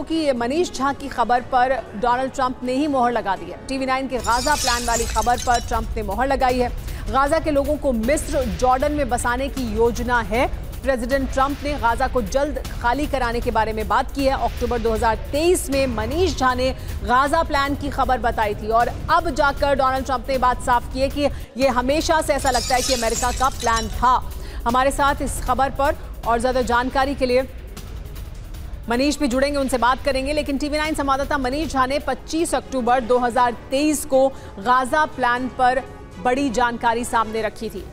कि मनीष झा की खबर पर डोनाल्ड ट्रंप ने ही मोहर लगा दी है। TV9 के गाजा प्लान वाली खबर पर ट्रंप ने मोहर लगाई है। गाजा के लोगों को मिस्र, जॉर्डन में बसाने की योजना है। प्रेसिडेंट ट्रंप ने गाजा को जल्द खाली कराने के बारे में बात की है। अक्टूबर 2023 में मनीष झा ने गाजा प्लान की खबर बताई थी और अब जाकर डोनाल्ड ट्रंप ने बात साफ की है कि ये हमेशा से ऐसा लगता है कि अमेरिका का प्लान था। हमारे साथ इस खबर पर और ज्यादा जानकारी के लिए मनीष भी जुड़ेंगे, उनसे बात करेंगे। लेकिन TV9 संवाददाता मनीष झा ने 25 अक्टूबर 2023 को गाजा प्लान पर बड़ी जानकारी सामने रखी थी।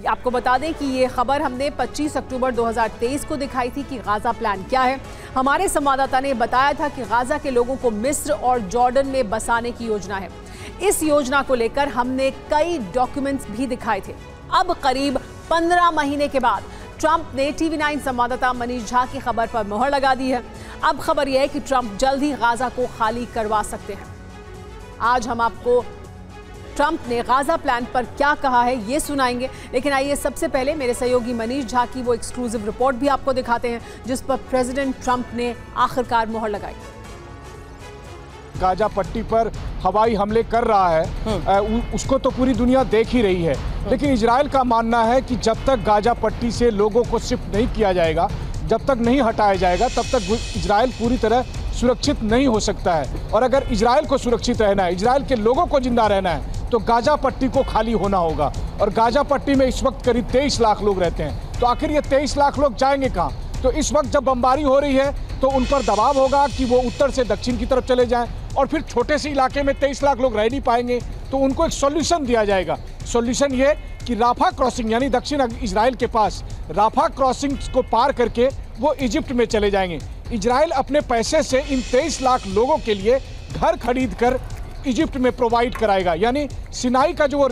आपको बता दें कि ये खबर हमने 25 अक्टूबर 2023 को दिखाई थी कि गाजा प्लान क्या है। हमारे संवाददाता ने बताया था कि गाजा के लोगों को मिस्र और जॉर्डन में बसाने की योजना है। इस योजना को लेकर हमने कई डॉक्यूमेंट्स भी दिखाए थे। अब करीब 15 महीने के बाद ट्रंप ने TV9 संवाददाता मनीष झा की खबर पर मोहर लगा दी है। अब खबर यह है कि ट्रंप जल्द ही गाजा को खाली करवा सकते हैं। आज हम आपको ट्रंप ने गाजा प्लान पर क्या कहा है ये सुनाएंगे, लेकिन आइए सबसे पहले मेरे सहयोगी मनीष झा की वो एक्सक्लूसिव रिपोर्ट भी आपको दिखाते हैं जिस पर प्रेसिडेंट ट्रंप ने आखिरकार मोहर लगाई। गाजा पट्टी पर हवाई हमले कर रहा है उसको तो पूरी दुनिया देख ही रही है, लेकिन इजराइल का मानना है कि जब तक गाजा पट्टी से लोगों को शिफ्ट नहीं किया जाएगा, जब तक नहीं हटाया जाएगा, तब तक इजराइल पूरी तरह सुरक्षित नहीं हो सकता है। और अगर इजराइल को सुरक्षित रहना है, इजराइल के लोगों को जिंदा रहना है, तो गाजा पट्टी को खाली होना होगा। और गाजा पट्टी में इस वक्त करीब 23 लाख लोग रहते हैं, तो आखिर ये 23 लाख लोग जाएंगे कहाँ? तो इस वक्त जब बमबारी हो रही है तो उन पर दबाव होगा कि वो उत्तर से दक्षिण की तरफ चले जाएं, और फिर छोटे से इलाके में 23 लाख लोग रह नहीं पाएंगे, तो उनको एक सॉल्यूशन दिया जाएगा। सॉल्यूशन ये कि राफा क्रॉसिंग यानी दक्षिण इजराइल के पास राफा क्रॉसिंग को पार करके वो इजिप्ट में चले जाएंगे। इजराइल अपने पैसे से इन 23 लाख लोगों के लिए घर खरीद कर इजिप्ट में प्रोवाइड कराएगा, यानी सिनाई का जो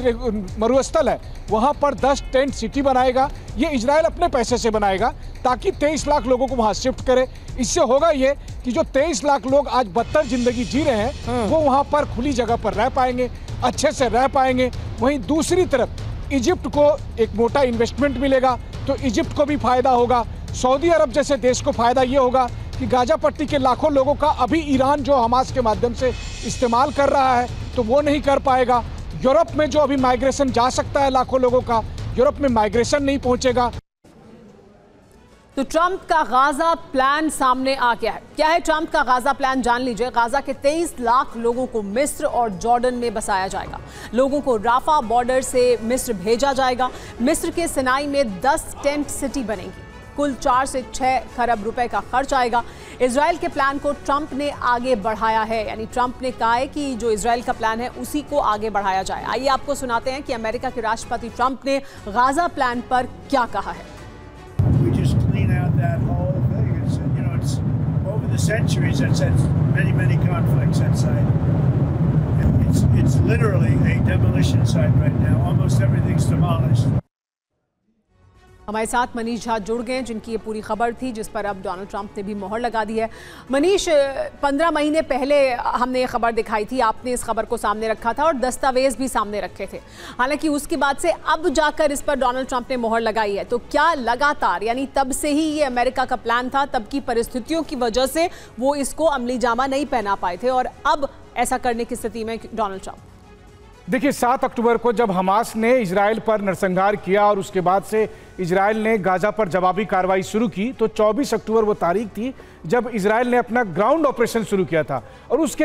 मरुस्थल है वहाँ पर 10 टेंट सिटी बनाएगा। ये इजराइल अपने पैसे से बनाएगा ताकि 23 लाख लोगों को वहाँ शिफ्ट करे। इससे होगा ये कि जो 23 लाख लोग आज बदतर जिंदगी जी रहे हैं वो वहाँ पर खुली जगह पर रह पाएंगे, अच्छे से रह पाएंगे। वहीं दूसरी तरफ इजिप्ट को एक मोटा इन्वेस्टमेंट मिलेगा, तो इजिप्ट को भी फायदा होगा। सऊदी अरब जैसे देश को फायदा ये होगा कि गाजा पट्टी के लाखों लोगों का अभी ईरान जो हमास के माध्यम से इस्तेमाल कर रहा है तो वो नहीं कर पाएगा। यूरोप में जो अभी माइग्रेशन जा सकता है लाखों लोगों का, यूरोप में माइग्रेशन नहीं पहुंचेगा। तो ट्रंप का गाजा प्लान सामने आ गया है। क्या है ट्रंप का गाजा प्लान, जान लीजिए। गाजा के 23 लाख लोगों को मिस्र और जॉर्डन में बसाया जाएगा। लोगों को राफा बॉर्डर से मिस्र भेजा जाएगा। मिस्र के सिनाई में 10 टेंट सिटी बनेगी। कुल 4 से 6 खरब रुपए का खर्च आएगा। इजराइल के प्लान को ट्रंप ने आगे बढ़ाया है, यानी ट्रंप ने कहा है कि जो इजराइल का प्लान है उसी को आगे बढ़ाया जाए। आइए आपको सुनाते हैं कि अमेरिका के राष्ट्रपति ट्रंप ने गाजा प्लान पर क्या कहा है। हमारे साथ मनीष झा जुड़ गए जिनकी ये पूरी खबर थी जिस पर अब डोनाल्ड ट्रंप ने भी मोहर लगा दी है। मनीष, 15 महीने पहले हमने ये खबर दिखाई थी, आपने इस खबर को सामने रखा था और दस्तावेज भी सामने रखे थे। हालांकि उसके बाद से अब जाकर इस पर डोनाल्ड ट्रंप ने मोहर लगाई है, तो क्या लगातार यानी तब से ही ये अमेरिका का प्लान था, तब की परिस्थितियों की वजह से वो इसको अमली जामा नहीं पहना पाए थे और अब ऐसा करने की स्थिति में डोनाल्ड ट्रंप? देखिए, 7 अक्टूबर को जब हमास ने इजराइल पर नरसंहार किया और उसके बाद से इजराइल ने गाजा पर जवाबी कार्रवाई शुरू की, तो 24 अक्टूबर वो तारीख थी जब इजराइल ने अपना ग्राउंड ऑपरेशन शुरू किया था। और उसके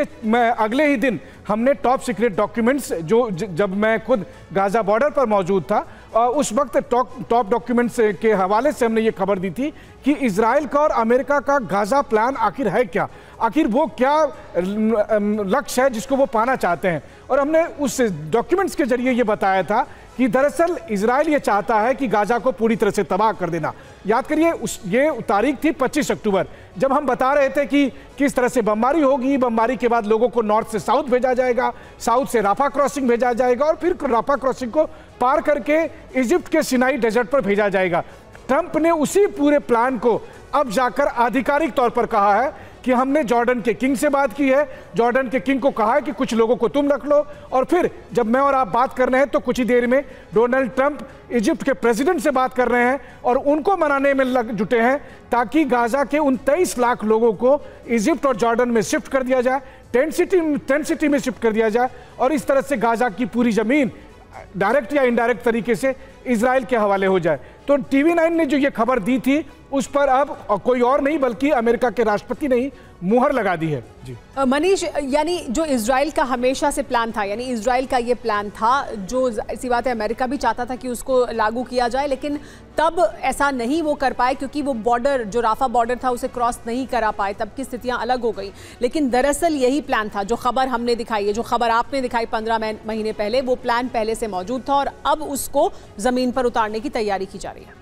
अगले ही दिन हमने टॉप सीक्रेट डॉक्यूमेंट्स जो जब मैं खुद गाजा बॉर्डर पर मौजूद था उस वक्त टॉप डॉक्यूमेंट्स के हवाले से हमने ये खबर दी थी कि इजराइल का और अमेरिका का गाजा प्लान आखिर है क्या, आखिर वो क्या लक्ष्य है जिसको वो पाना चाहते हैं। और हमने उस डॉक्यूमेंट्स के जरिए ये बताया था कि दरअसल इजराइल ये चाहता है कि गाजा को पूरी तरह से तबाह कर देना। याद करिए, ये तारीख थी 25 अक्टूबर जब हम बता रहे थे कि किस तरह से बमबारी होगी, बमबारी के बाद लोगों को नॉर्थ से साउथ भेजा जाएगा, साउथ से राफा क्रॉसिंग भेजा जाएगा और फिर राफा क्रॉसिंग को पार करके इजिप्ट के सिनाई डेजर्ट पर भेजा जाएगा। ट्रंप ने उसी पूरे प्लान को अब जाकर आधिकारिक तौर पर कहा है कि हमने जॉर्डन के किंग से बात की है, जॉर्डन के किंग को कहा है कि कुछ लोगों को तुम रख लो, और फिर जब मैं और आप बात कर रहे हैं तो कुछ ही देर में डोनाल्ड ट्रंप इजिप्ट के प्रेसिडेंट से बात कर रहे हैं और उनको मनाने में लग जुटे हैं ताकि गाजा के उन 23 लाख लोगों को इजिप्ट और जॉर्डन में शिफ्ट कर दिया जाए, टेंट सिटी में शिफ्ट कर दिया जाए, और इस तरह से गाजा की पूरी जमीन डायरेक्ट या इनडायरेक्ट तरीके से इजराइल के हवाले हो जाए। तो टीवी 9 ने जो ये खबर दी थी उस पर अब कोई और नहीं बल्कि अमेरिका के राष्ट्रपति ने ही मुहर लगा दी है। जी मनीष, यानी जो इजराइल का हमेशा से प्लान था, यानी इजराइल का ये प्लान था जो ऐसी बात है अमेरिका भी चाहता था कि उसको लागू किया जाए, लेकिन तब ऐसा नहीं वो कर पाए क्योंकि वो बॉर्डर जो राफा बॉर्डर था उसे क्रॉस नहीं करा पाए, तब की स्थितियां अलग हो गई। लेकिन दरअसल यही प्लान था, जो खबर हमने दिखाई है, जो खबर आपने दिखाई 15 महीने पहले, वो प्लान पहले से मौजूद था और अब उसको जमीन पर उतारने की तैयारी की जा रही है।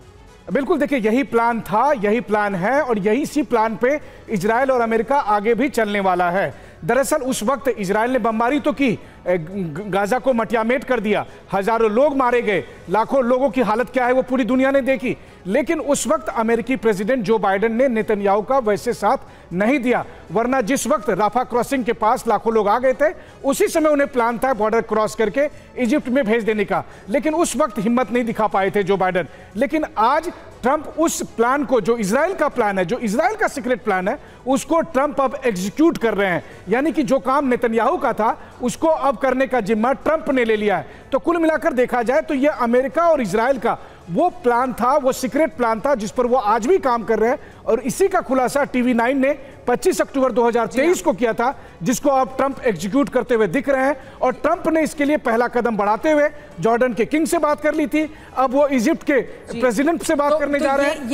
बिल्कुल, देखिए यही प्लान था, यही प्लान है और यही इसी प्लान पे इजराइल और अमेरिका आगे भी चलने वाला है। दरअसल उस वक्त इजराइल ने बमबारी तो की, गाजा को मटियामेट कर दिया, हजारों लोग मारे गए, लाखों लोगों की हालत क्या है वो पूरी दुनिया ने देखी, लेकिन उस वक्त अमेरिकी प्रेसिडेंट जो बाइडेन ने नेतन्याहू का वैसे साथ नहीं दिया। वरना जिस वक्त राफा क्रॉसिंग के पास लाखों लोग आ गए थे उसी समय उन्हें प्लान था बॉर्डर क्रॉस करके इजिप्ट में भेज देने का, लेकिन उस वक्त हिम्मत नहीं दिखा पाए थे जो बाइडेन। लेकिन आज ट्रंप उस प्लान को, जो इजराइल का प्लान है, जो इजराइल का सीक्रेट प्लान है, उसको ट्रंप अब एग्जीक्यूट कर रहे हैं। यानी कि जो काम नेतन्याहू का था उसको अब करने का जिम्मा ट्रंप ने ले लिया है। तो कुल मिलाकर देखा जाए तो यह अमेरिका और इजराइल का वो प्लान था, वो सीक्रेट प्लान था जिस पर वो आज भी काम कर रहे हैं, और इसी का खुलासा टीवी 9 ने 25 अक्टूबर 2023 को किया था, जिसको अब ट्रंप एग्जीक्यूट करते हुए दिख रहे हैं। और ट्रंप ने इसके लिए पहला कदम बढ़ाते हुए जॉर्डन के किंग से बात कर ली थी, अब वो इजिप्ट के प्रेसिडेंट से बात करने जा रहे हैं।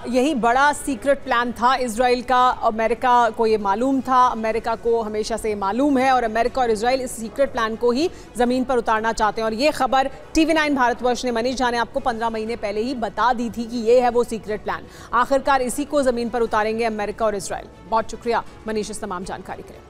यही बड़ा सीक्रेट प्लान था इजराइल का। अमेरिका को ये मालूम था, अमेरिका को हमेशा से मालूम है, और अमेरिका और इजराइल इस सीक्रेट प्लान को ही जमीन पर उतारना चाहते हैं। और ये खबर टीवी 9 भारतवर्ष ने, मनीष झा ने आपको 15 महीने पहले ही बता दी थी कि ये है वो सीक्रेट प्लान। आखिरकार इसी को जमीन पर उतारेंगे अमेरिका और इजराइल। बहुत शुक्रिया मनीष इस तमाम जानकारी के लिए।